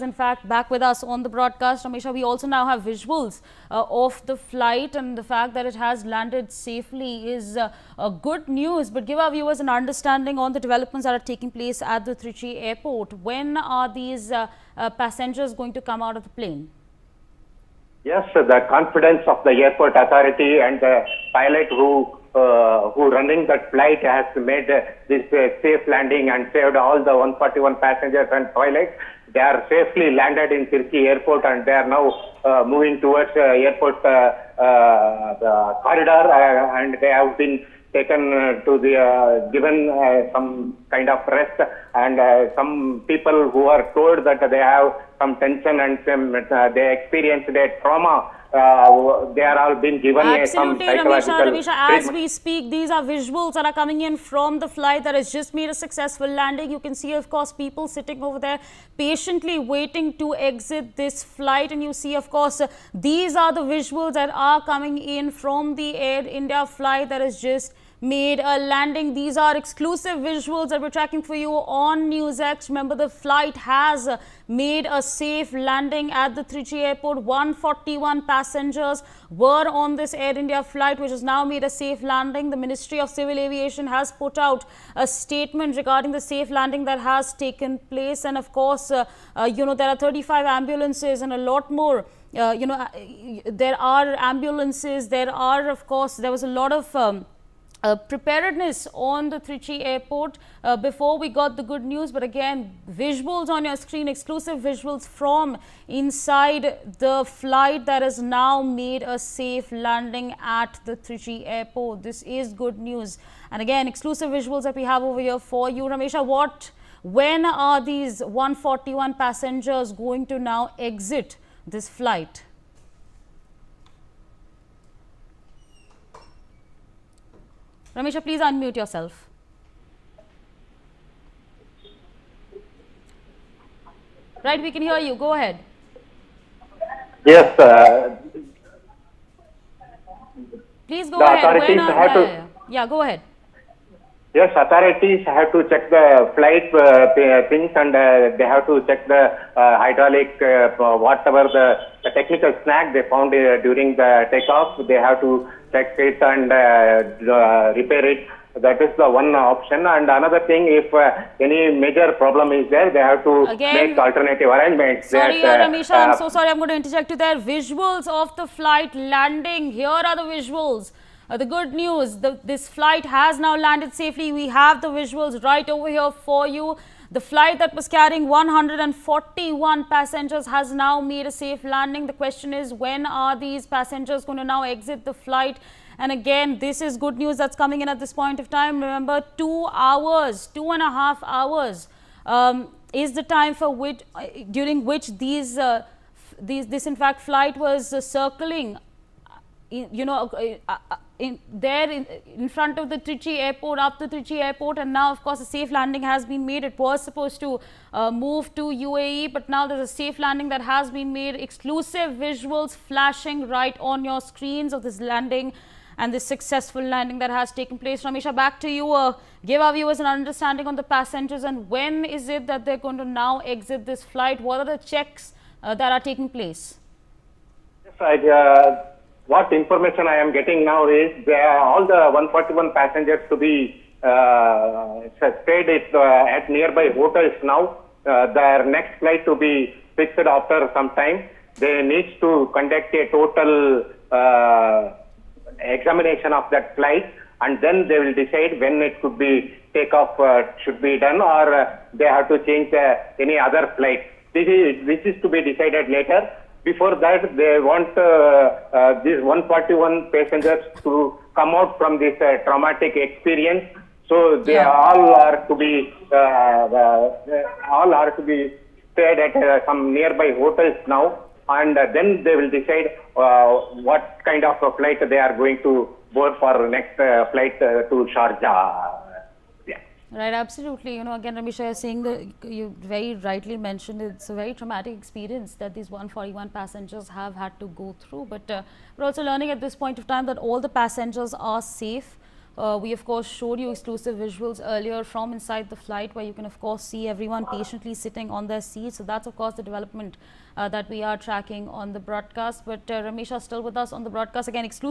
In fact, back with us on the broadcast. Ramesha, we also now have visuals of the flight, and the fact that it has landed safely is good news. But give our viewers an understanding on the developments that are taking place at the Trichy Airport. When are these passengers going to come out of the plane? Yes, the confidence of the airport authority and the pilot who running that flight has made this safe landing and saved all the 141 passengers and toilets. They are safely landed in Trichy Airport, and they are now moving towards airport corridor, and they have been taken to the given some kind of rest, and some people who are told that they have some tension and they experienced a trauma. They are all being given some psychological Ramesha, as we speak, these are visuals that are coming in from the flight that has just made a successful landing. You can see, of course, people sitting over there patiently waiting to exit this flight, and you see, of course, these are the visuals that are coming in from the Air India flight that has just made a landing. These are exclusive visuals that we're tracking for you on NewsX. Remember, the flight has made a safe landing at the Trichy Airport. 141 passengers were on this Air India flight, which has now made a safe landing. The Ministry of Civil Aviation has put out a statement regarding the safe landing that has taken place. And of course, there are 35 ambulances and a lot more. There are ambulances. There was a lot of preparedness on the Trichy Airport before we got the good news. But again, visuals on your screen, exclusive visuals from inside the flight that has now made a safe landing at the Trichy Airport. This is good news. And again, exclusive visuals that we have over here for you. Ramesha, when are these 141 passengers going to now exit this flight? Ramesha, please unmute yourself. Right, we can hear you. Go ahead. Yes. Please go ahead. Yeah, go ahead. Yes, authorities have to check the flight things, and they have to check the hydraulic, whatever the technical snag they found during the takeoff. They have to check it and repair it. That is the one option. And another thing, if any major problem is there, they have to make alternative arrangements. Sorry, Ramesha, I'm so sorry. I'm going to interject you there. Visuals of the flight landing. Here are the visuals. The good news, this flight has now landed safely. We have the visuals right over here for you. The flight that was carrying 141 passengers has now made a safe landing. The question is, when are these passengers going to now exit the flight? And again, this is good news that's coming in at this point of time. Remember, 2.5 hours is the time for during which this in fact flight was circling. In front of the Trichy Airport, up the Trichy Airport, and now of course a safe landing has been made. It was supposed to move to UAE, but now there's a safe landing that has been made. Exclusive visuals flashing right on your screens of this landing and this successful landing that has taken place. Ramesha, back to you. Give our viewers an understanding on the passengers, and when is it that they're going to now exit this flight? What are the checks that are taking place? Yes, what information I am getting now is all the 141 passengers to be stayed at nearby hotels now. Their next flight to be fixed after some time. They need to conduct a total examination of that flight, and then they will decide when it could be takeoff should be done, or they have to change any other flight. This is to be decided later. Before that, they want these 141 passengers to come out from this traumatic experience. So they all are to be stayed at some nearby hotels now, and then they will decide what kind of a flight they are going to board for next flight to Sharjah. Right, absolutely. Again, Ramesha, you're saying that you very rightly mentioned it's a very traumatic experience that these 141 passengers have had to go through. But we're also learning at this point of time that all the passengers are safe. We of course showed you exclusive visuals earlier from inside the flight, where you can of course see everyone patiently sitting on their seats. So that's of course the development that we are tracking on the broadcast. But Ramesh is still with us on the broadcast again. Exclusive